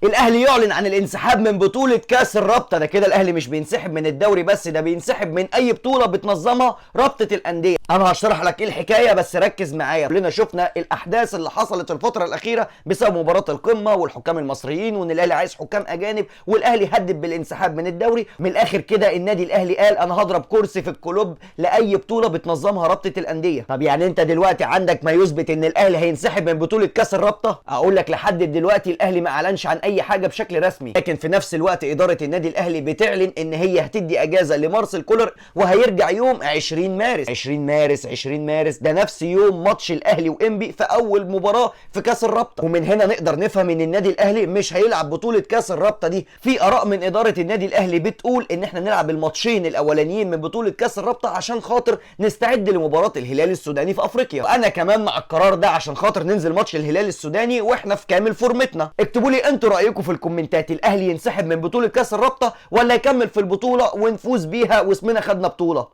الاهلي يعلن عن الانسحاب من بطولة كاس الرابطة. ده كده الاهلي مش بينسحب من الدوري بس، ده بينسحب من اي بطولة بتنظمها رابطة الاندية. انا هشرح لك ايه الحكاية بس ركز معايا. كلنا شفنا الاحداث اللي حصلت الفترة الاخيرة بسبب مباراة القمة والحكام المصريين، وان الاهلي عايز حكام اجانب، والاهلي هدد بالانسحاب من الدوري. من الاخر كده النادي الاهلي قال انا هضرب كرسي في الكلوب لاي بطولة بتنظمها رابطة الاندية. طب يعني انت دلوقتي عندك ما يثبت ان الاهلي هينسحب من بطولة كاس الرابطة؟ اقول لك لحد دلوقتي الاهلي ما اعلنش عن اي حاجه بشكل رسمي، لكن في نفس الوقت اداره النادي الاهلي بتعلن ان هي هتدي اجازه لمارسيل كولر، وهيرجع يوم 20 مارس. 20 مارس ده نفس يوم ماتش الاهلي وانبي في اول مباراه في كاس الرابطه. ومن هنا نقدر نفهم ان النادي الاهلي مش هيلعب بطوله كاس الرابطه دي. في اراء من اداره النادي الاهلي بتقول ان احنا نلعب الماتشين الاولانيين من بطوله كاس الرابطه عشان خاطر نستعد لمباراه الهلال السوداني في افريقيا. وانا كمان مع القرار ده عشان خاطر ننزل ماتش الهلال السوداني واحنا في كامل فورمتنا. اكتبوا لي انتوا رايكم في الكومنتات، الاهلي ينسحب من بطوله كاس الرابطه ولا يكمل في البطوله ونفوز بيها واسمنا خدنا بطوله؟